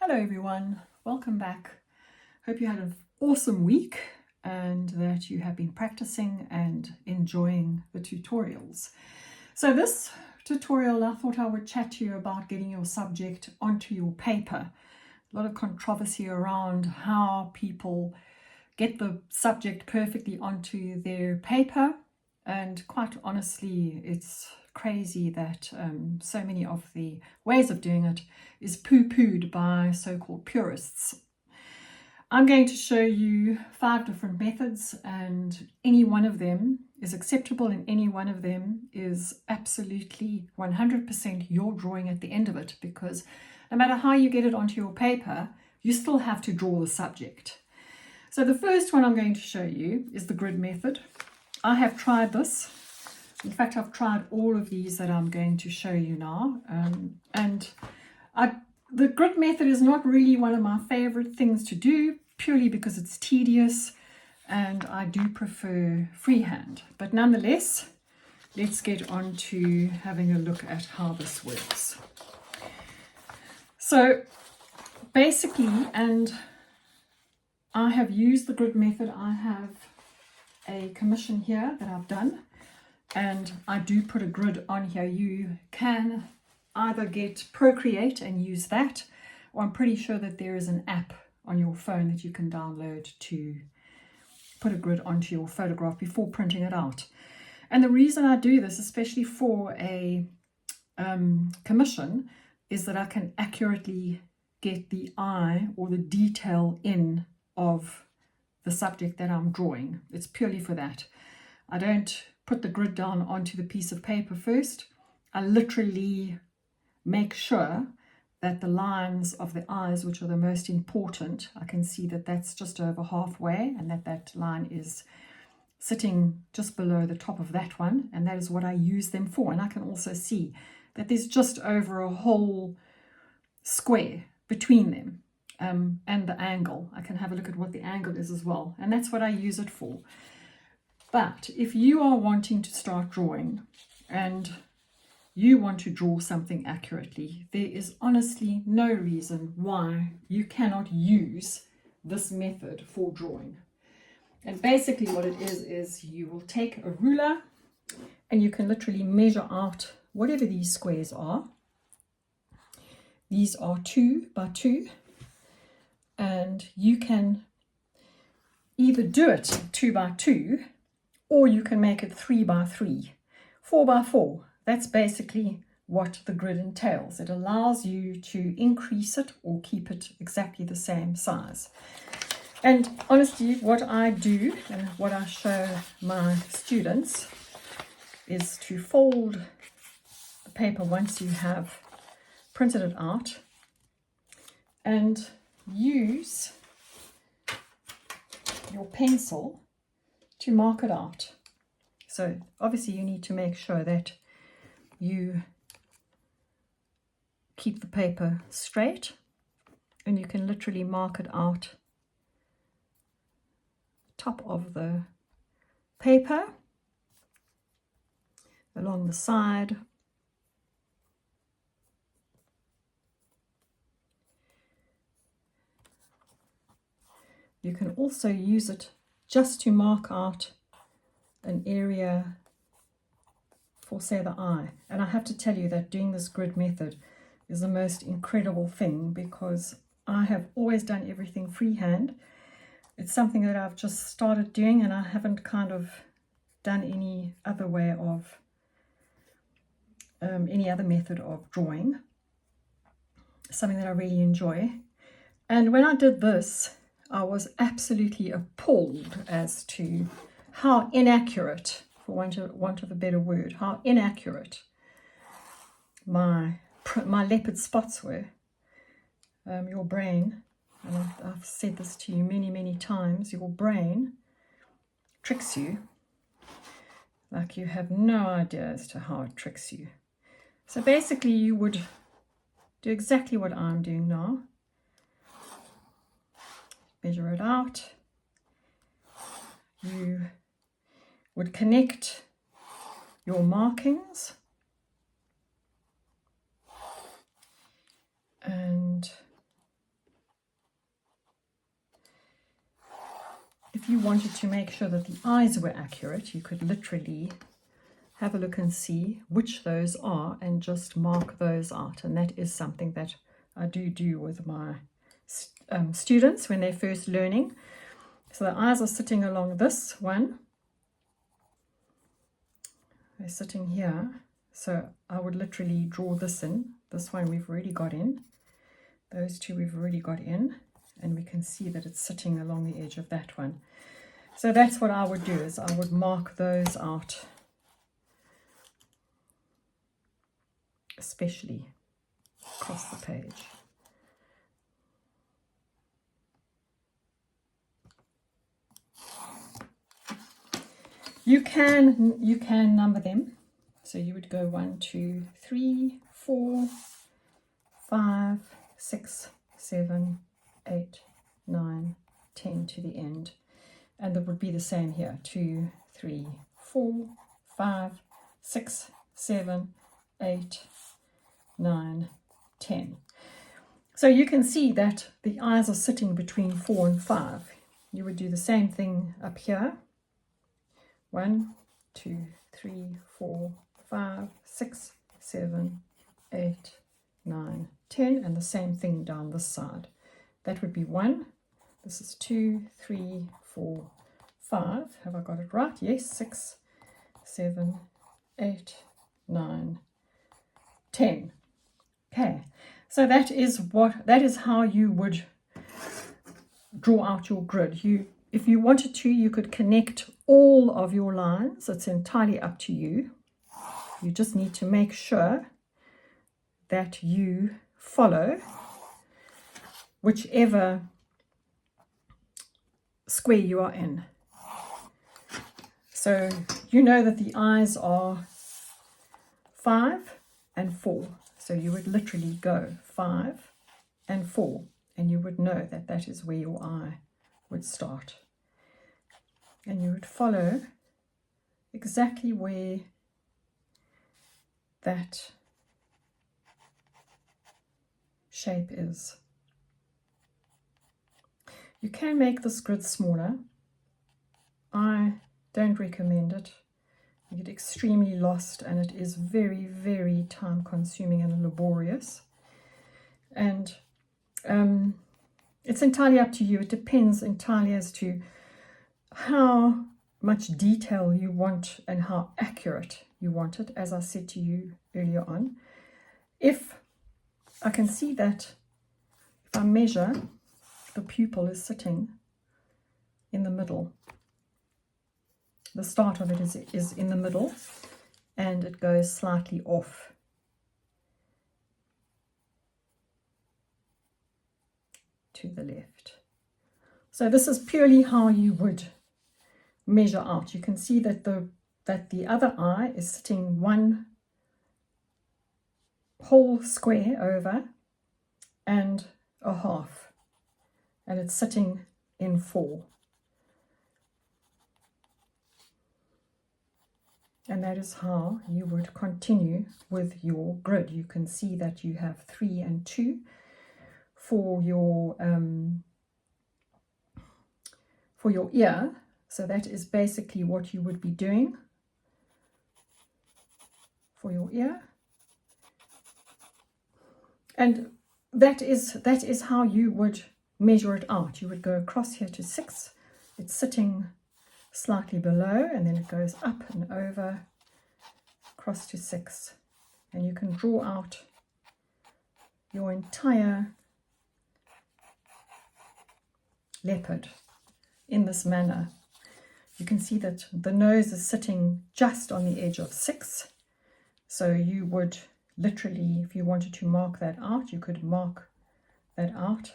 Hello everyone, welcome back. Hope you had an awesome week and that you have been practicing and enjoying the tutorials. So this tutorial, I thought I would chat to you about getting your subject onto your paper. A lot of controversy around how people get the subject perfectly onto their paper, and quite honestly it's crazy that so many of the ways of doing it is poo-pooed by so-called purists. I'm going to show you 5 different methods, and any one of them is acceptable and any one of them is absolutely 100% your drawing at the end of it, because no matter how you get it onto your paper, you still have to draw the subject. So the first one I'm going to show you is the grid method. I have tried this. In fact, I've tried all of these that I'm going to show you now. The grid method is not really one of my favorite things to do, purely because it's tedious and I do prefer freehand. But nonetheless, let's get on to having a look at how this works. So basically, and I have used the grid method. I have a commission here that I've done, and I do put a grid on here. You can either get Procreate and use that, or I'm pretty sure that there is an app on your phone that you can download to put a grid onto your photograph before printing it out. And the reason I do this, especially for a commission, is that I can accurately get the eye or the detail in of the subject that I'm drawing. It's purely for that. I don't put the grid down onto the piece of paper first. I literally make sure that the lines of the eyes, which are the most important, I can see that that's just over halfway and that line is sitting just below the top of that one, and that is what I use them for. And I can also see that there's just over a whole square between them. And the angle, I can have a look at what the angle is as well, and that's what I use it for. But if you are wanting to start drawing and you want to draw something accurately, there is honestly no reason why you cannot use this method for drawing. And basically what it is you will take a ruler and you can literally measure out whatever these squares are. These are 2 by 2. And you can either do it 2 by 2, or you can make it 3 by 3, 4 by 4. That's basically what the grid entails. It allows you to increase it or keep it exactly the same size. And honestly, what I do and what I show my students is to fold the paper once you have printed it out and use your pencil to mark it out. So obviously you need to make sure that you keep the paper straight, and you can literally mark it out top of the paper, along the side, you can also use it just to mark out an area for, say, the eye. And I have to tell you that doing this grid method is the most incredible thing, because I have always done everything freehand. It's something that I've just started doing, and I haven't kind of done any other way of any other method of drawing. Something that I really enjoy. And when I did this, I was absolutely appalled as to how inaccurate, for want of a better word, how inaccurate my leopard spots were. Your brain, and I've said this to you many times, your brain tricks you like you have no idea as to how it tricks you. So basically you would do exactly what I'm doing now. Measure it out. You would connect your markings and, if you wanted to make sure that the eyes were accurate, you could literally have a look and see which those are and just mark those out. And that is something that I do with my students when they're first learning. So the eyes are sitting along this one. They're sitting here. So I would literally draw this in. This one we've already got in. Those two we've already got in. And we can see that it's sitting along the edge of that one. So that's what I would do, is I would mark those out, especially across the page. You can number them. So you would go 1, 2, 3, 4, 5, 6, 7, 8, 9, 10 to the end. And that would be the same here. 2, 3, 4, 5, 6, 7, 8, 9, 10. So you can see that the eyes are sitting between 4 and 5. You would do the same thing up here. 1, 2, 3, 4, 5, 6, 7, 8, 9, 10, and the same thing down this side. That would be 1. This is 2, 3, 4, 5. Have I got it right? Yes. 6, 7, 8, 9, 10. Okay. So that is how you would draw out your grid. If you wanted to, you could connect all of your lines. It's entirely up to you. You just need to make sure that you follow whichever square you are in. So you know that the eyes are 5 and 4. So you would literally go 5 and 4, and you would know that that is where your eye would start. And you would follow exactly where that shape is. You can make this grid smaller. I don't recommend it. You get extremely lost, and it is very, very time consuming and laborious. And it's entirely up to you. It depends entirely as to how much detail you want and how accurate you want it, as I said to you earlier on. If I can see that if I measure, the pupil is sitting in the middle. The start of it is in the middle, and it goes slightly off. To the left. So this is purely how you would measure out. You can see that the other eye is sitting 1 whole square over and a half, and it's sitting in 4. And that is how you would continue with your grid. You can see that you have 3 and 2 for your ear. So that is basically what you would be doing for your ear. And that is how you would measure it out. You would go across here to 6. It's sitting slightly below, and then it goes up and over across to 6. And you can draw out your entire leopard in this manner. You can see that the nose is sitting just on the edge of 6. So you would literally, if you wanted to mark that out, you could mark that out.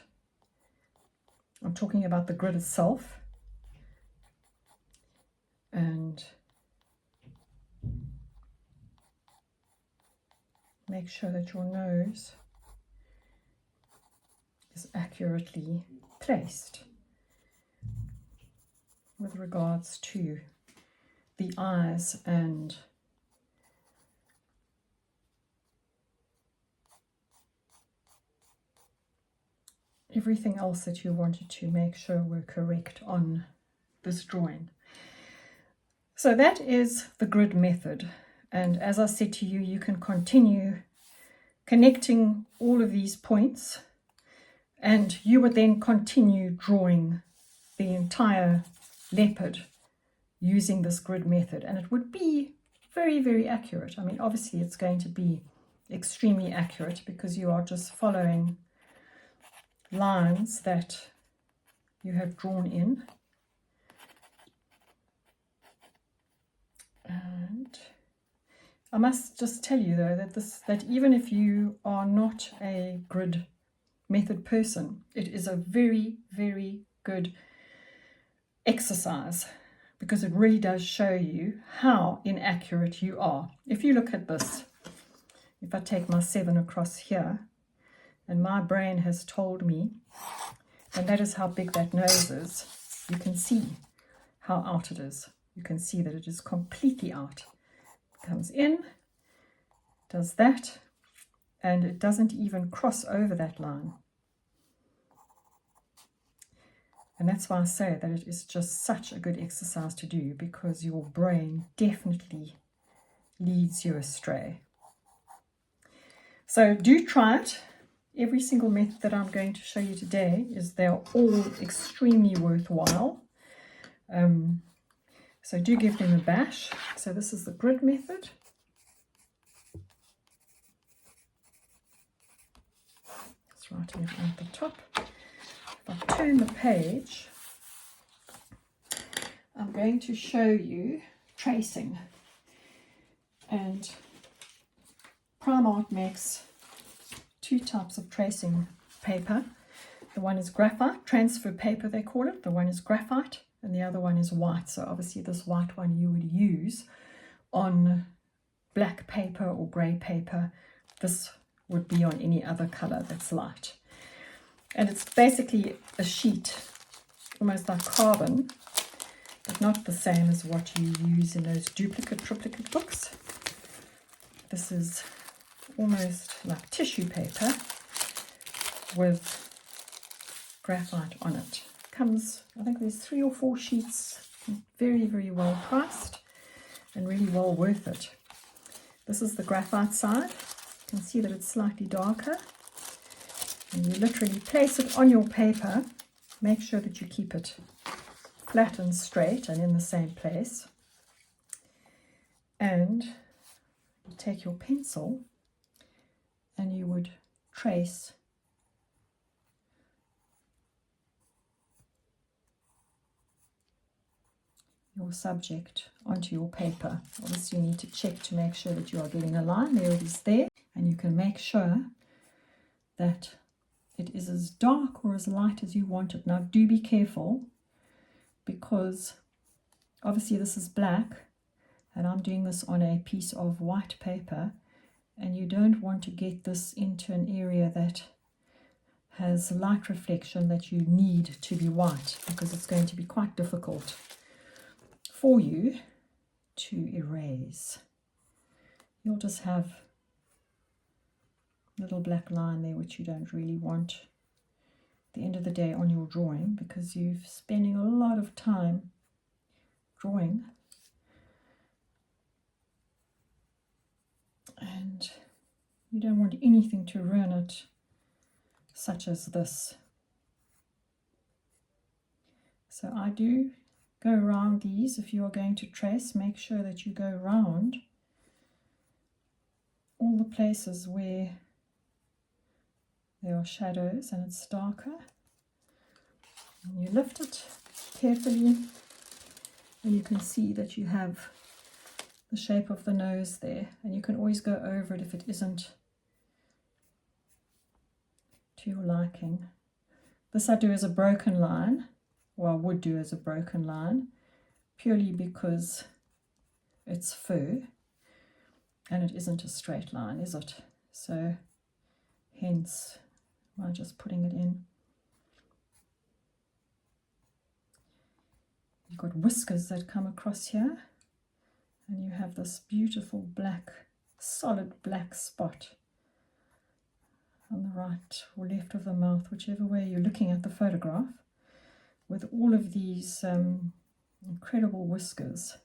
I'm talking about the grid itself. And make sure that your nose is accurately placed with regards to the eyes and everything else that you wanted to make sure were correct on this drawing. So that is the grid method. And as I said to you, you can continue connecting all of these points, and you would then continue drawing the entire leopard using this grid method, and it would be very, very accurate. I mean, obviously it's going to be extremely accurate because you are just following lines that you have drawn in. And I must just tell you though that even if you are not a grid method person, it is a very, very good exercise because it really does show you how inaccurate you are. If you look at this, if I take my 7 across here, and my brain has told me, and that is how big that nose is, you can see how out it is. You can see that it is completely out. It comes in, does that, and it doesn't even cross over that line. And that's why I say that it is just such a good exercise to do, because your brain definitely leads you astray. So do try it. Every single method that I'm going to show you today they're all extremely worthwhile. So do give them a bash. So this is the grid method. Let's write it at the top. If I turn the page, I'm going to show you tracing. And Primeart makes two types of tracing paper. The one is graphite, transfer paper they call it. The one is graphite and the other one is white. So obviously this white one you would use on black paper or grey paper. This would be on any other colour that's light. And it's basically a sheet, almost like carbon, but not the same as what you use in those triplicate books. This is almost like tissue paper with graphite on it. Comes, I think there's 3 or 4 sheets, very, very well priced and really well worth it. This is the graphite side. You can see that it's slightly darker. And you literally place it on your paper. Make sure that you keep it flat and straight and in the same place. And you take your pencil and you would trace your subject onto your paper. Obviously you need to check to make sure that you are getting a line. There it is there. And you can make sure that it is as dark or as light as you want it. Now do be careful, because obviously this is black and I'm doing this on a piece of white paper, and you don't want to get this into an area that has light reflection that you need to be white, because it's going to be quite difficult for you to erase. You'll just have a little black line there which you don't really want at the end of the day on your drawing, because you're spending a lot of time drawing and you don't want anything to ruin it, such as this. So I do go around these. If you are going to trace, make sure that you go around all the places where there are shadows and it's darker. And you lift it carefully and you can see that you have the shape of the nose there, and you can always go over it if it isn't to your liking. This I do as a broken line, or I would do as a broken line, purely because it's fur and it isn't a straight line, is it? So hence I'm just putting it in. You've got whiskers that come across here, and you have this beautiful black, solid black spot on the right or left of the mouth, whichever way you're looking at the photograph, with all of these incredible whiskers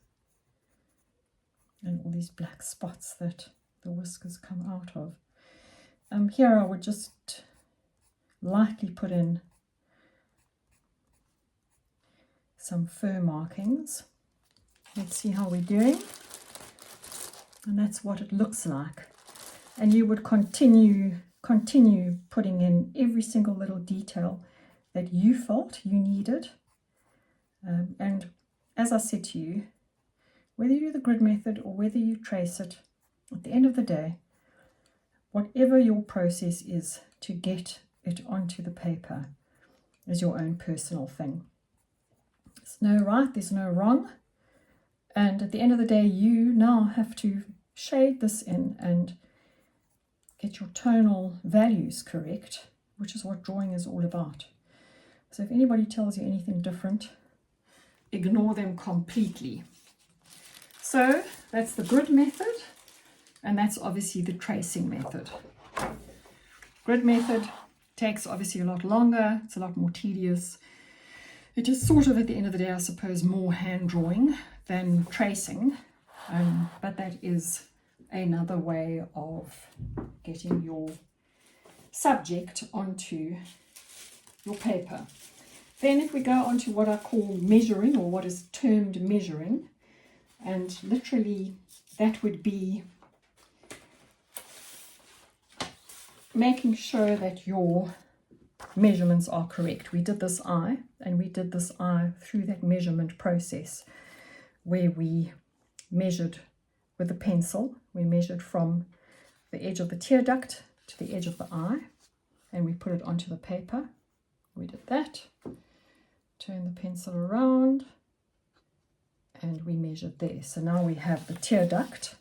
and all these black spots that the whiskers come out of. Here I would just lightly put in some fur markings. Let's see how we're doing. And that's what it looks like. And you would continue putting in every single little detail that you felt you needed. And as I said to you, whether you do the grid method or whether you trace it, at the end of the day, whatever your process is to get it onto the paper is your own personal thing. There's no right, there's no wrong. And at the end of the day, you now have to shade this in and get your tonal values correct, which is what drawing is all about. So if anybody tells you anything different, ignore them completely. So that's the grid method, and that's obviously the tracing method. Grid method takes obviously a lot longer, it's a lot more tedious. It is sort of, at the end of the day, I suppose, more hand drawing than tracing, but that is another way of getting your subject onto your paper. Then if we go on to what I call measuring, or what is termed measuring, and literally that would be making sure that your measurements are correct. We did this eye, and we did this eye through that measurement process where we measured with a pencil. We measured from the edge of the tear duct to the edge of the eye, and we put it onto the paper. We did that, turn the pencil around, and we measured there. So now we have the tear duct,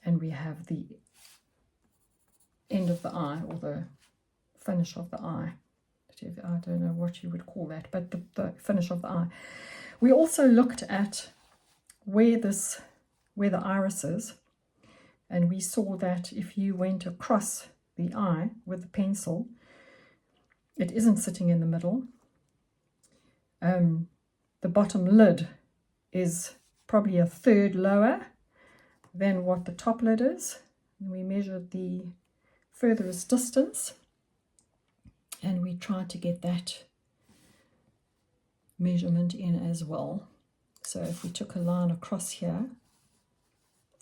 and we have the end of the eye, or the finish of the eye. I don't know what you would call that, but the finish of the eye. We also looked at where the iris is, and we saw that if you went across the eye with the pencil, it isn't sitting in the middle. The bottom lid is probably a third lower than what the top lid is. And we measured the furthest distance, and we tried to get that measurement in as well. So if we took a line across here,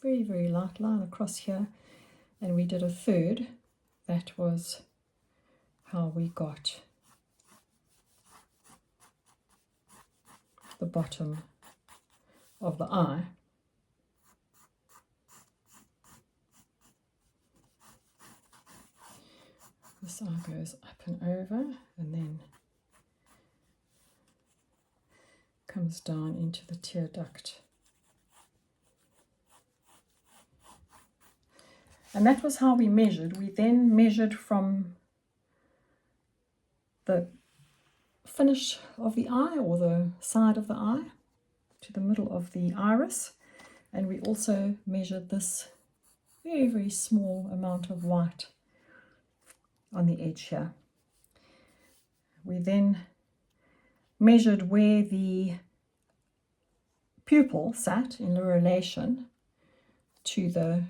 very, very light line across here, and we did a third, that was how we got the bottom of the eye. This eye goes up and over, and then comes down into the tear duct. And that was how we measured. We then measured from the finish of the eye, or the side of the eye, to the middle of the iris, and we also measured this very, very small amount of white on the edge here. We then measured where the pupil sat in relation to the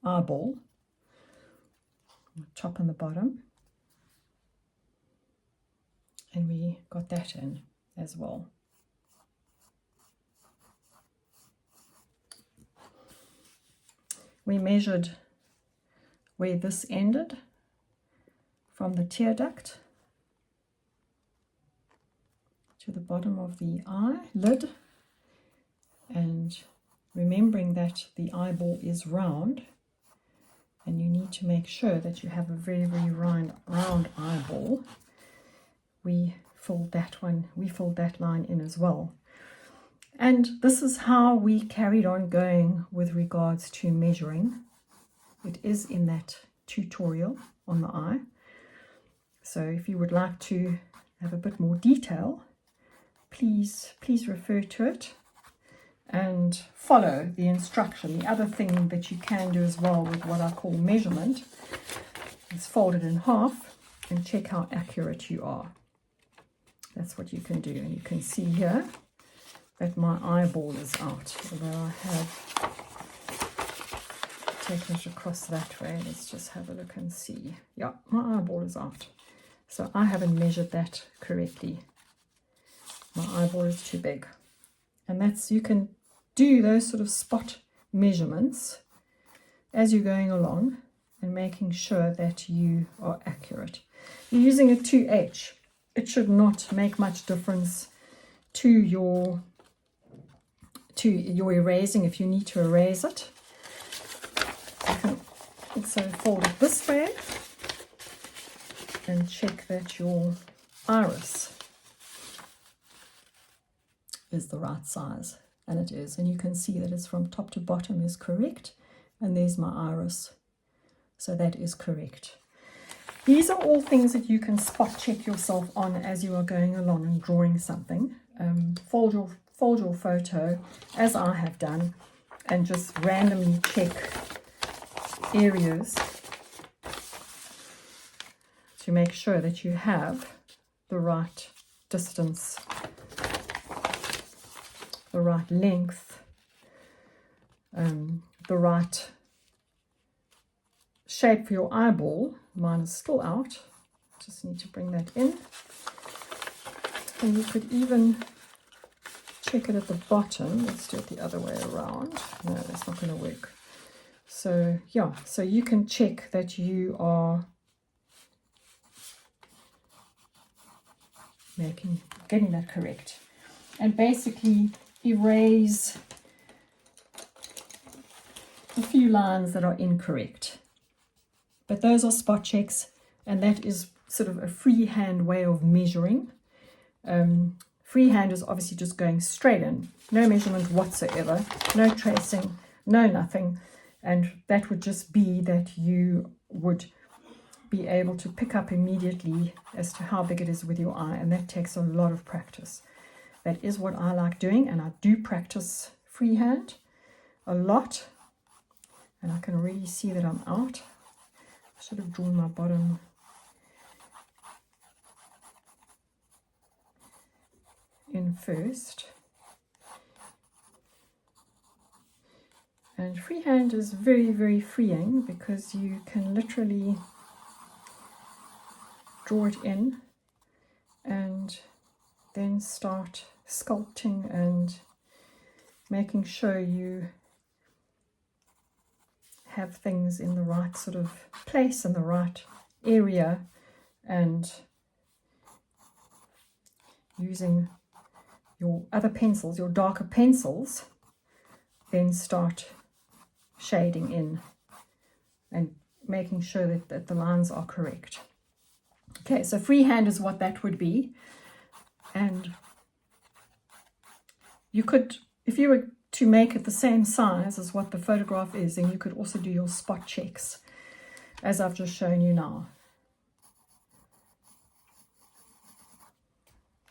eyeball, top and the bottom, and we got that in as well. We measured where this ended from the tear duct to the bottom of the eye lid, and remembering that the eyeball is round, and you need to make sure that you have a very, very round eyeball. We filled that line in as well. And this is how we carried on going with regards to measuring. It is in that tutorial on the eye. So if you would like to have a bit more detail, please refer to it and follow the instruction. The other thing that you can do as well with what I call measurement is fold it in half and check how accurate you are. That's what you can do. And you can see here that my eyeball is out, although I have taken it across that way. Let's just have a look and see. Yeah, my eyeball is out. So I haven't measured that correctly. My eyeball is too big. And that's, you can do those sort of spot measurements as you're going along and making sure that you are accurate. You're using a 2H. It should not make much difference to your erasing if you need to erase it. You can also fold it this way and check that your iris is the right size, and it is, and you can see that it's from top to bottom is correct, and there's my iris, so that is correct. These are all things that you can spot check yourself on as you are going along and drawing something. Fold your photo as I have done and just randomly check areas to make sure that you have the right distance, the right length, the right shape for your eyeball. Mine is still out, just need to bring that in. And you could even check it at the bottom. Let's do it the other way around. No, that's not going to work. So yeah, so you can check that you are getting that correct, and basically erase a few lines that are incorrect. But those are spot checks, and that is sort of a freehand way of measuring. Freehand is obviously just going straight in, no measurement whatsoever, no tracing, no nothing, and that would just be that you would be able to pick up immediately as to how big it is with your eye, and that takes a lot of practice. That is what I like doing, and I do practice freehand a lot, and I can really see that I'm out. I should have drawn my bottom in first. And freehand is very, very freeing because you can literally draw it in and then start sculpting and making sure you have things in the right sort of place and the right area, and using your other pencils, your darker pencils, then start shading in and making sure that the lines are correct. Okay, so freehand is what that would be. And you could, if you were to make it the same size as what the photograph is, then you could also do your spot checks as I've just shown you now.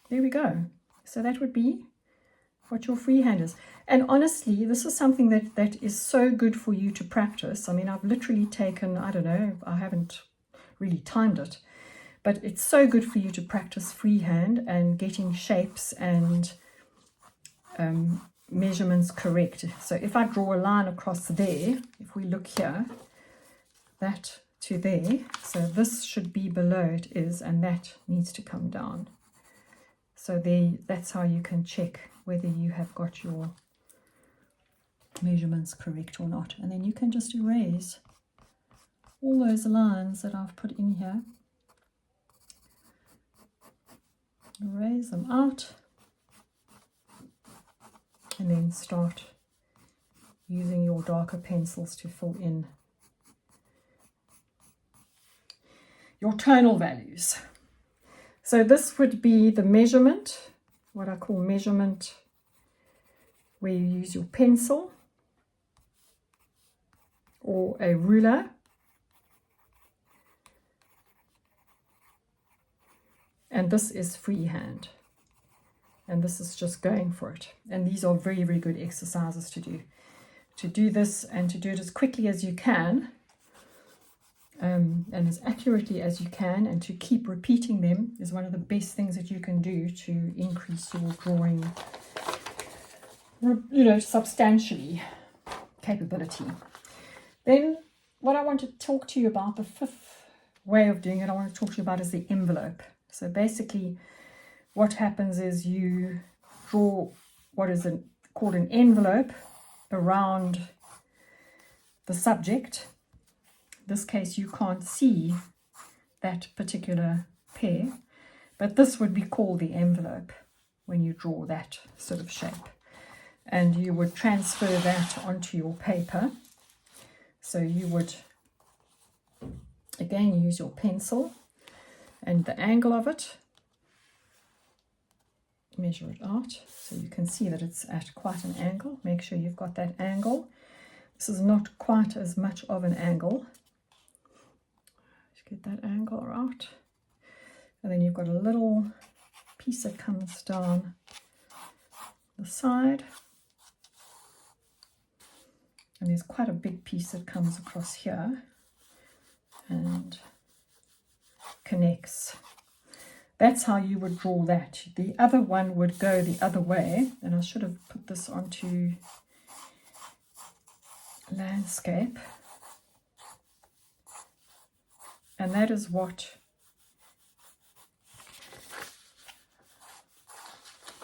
There we go. So that would be what your freehand is. And honestly, this is something that is so good for you to practice. I mean, I've literally taken, I don't know, I haven't really timed it, but it's so good for you to practice freehand and getting shapes and measurements correct. So if I draw a line across there, if we look here, that to there, so this should be below it is, and that needs to come down. So there, that's how you can check whether you have got your measurements correct or not. And then you can just erase all those lines that I've put in here. Erase them out. And then start using your darker pencils to fill in your tonal values. So this would be the measurement, what I call measurement, where you use your pencil or a ruler. And this is freehand. And this is just going for it. And these are very, very good exercises to do. To do this and to do it as quickly as you can, and as accurately as you can, and to keep repeating them is one of the best things that you can do to increase your drawing substantially capability. Then what I want to talk to you about, the fifth way of doing it, I want to talk to you about is the envelope. So basically what happens is you draw what is called an envelope around the subject. In this case you can't see that particular pair, but this would be called the envelope when you draw that sort of shape. And you would transfer that onto your paper. So you would again use your pencil and the angle of it, measure it out so you can see that it's at quite an angle. Make sure you've got that angle. This is not quite as much of an angle. Just get that angle out. And then you've got a little piece that comes down the side. And there's quite a big piece that comes across here and connects. That's how you would draw that. The other one would go the other way, and I should have put this onto landscape. And that is what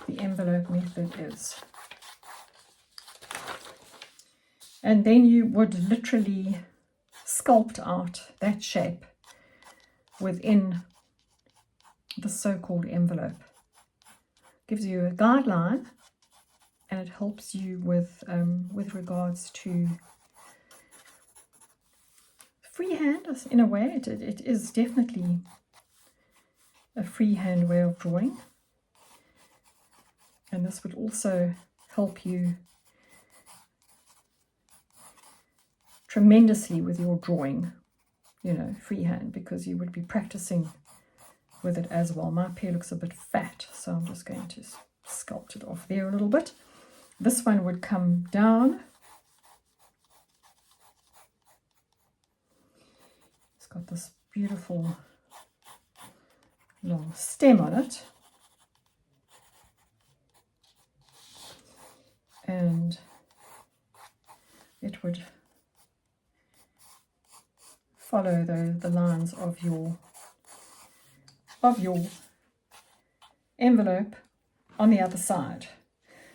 the envelope method is. And then you would literally sculpt out that shape within the so-called envelope. Gives you a guideline, and it helps you with regards to freehand. In a way, it is definitely a freehand way of drawing, and this would also help you tremendously with your drawing, freehand, because you would be practicing with it as well. My pear looks a bit fat, so I'm just going to sculpt it off there a little bit. This one would come down. It's got this beautiful long stem on it, and it would follow the lines of your envelope on the other side.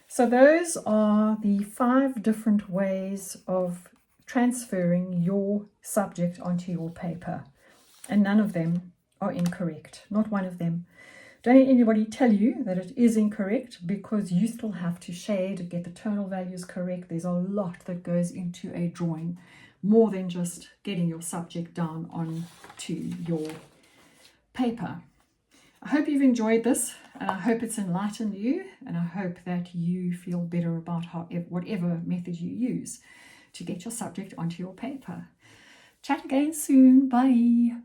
So those are the 5 different ways of transferring your subject onto your paper, and none of them are incorrect, not one of them. Don't let anybody tell you that it is incorrect, because you still have to shade, get the tonal values correct. There's a lot that goes into a drawing, more than just getting your subject down onto your paper. I hope you've enjoyed this, and I hope it's enlightened you, and I hope that you feel better about whatever method you use to get your subject onto your paper. Chat again soon. Bye.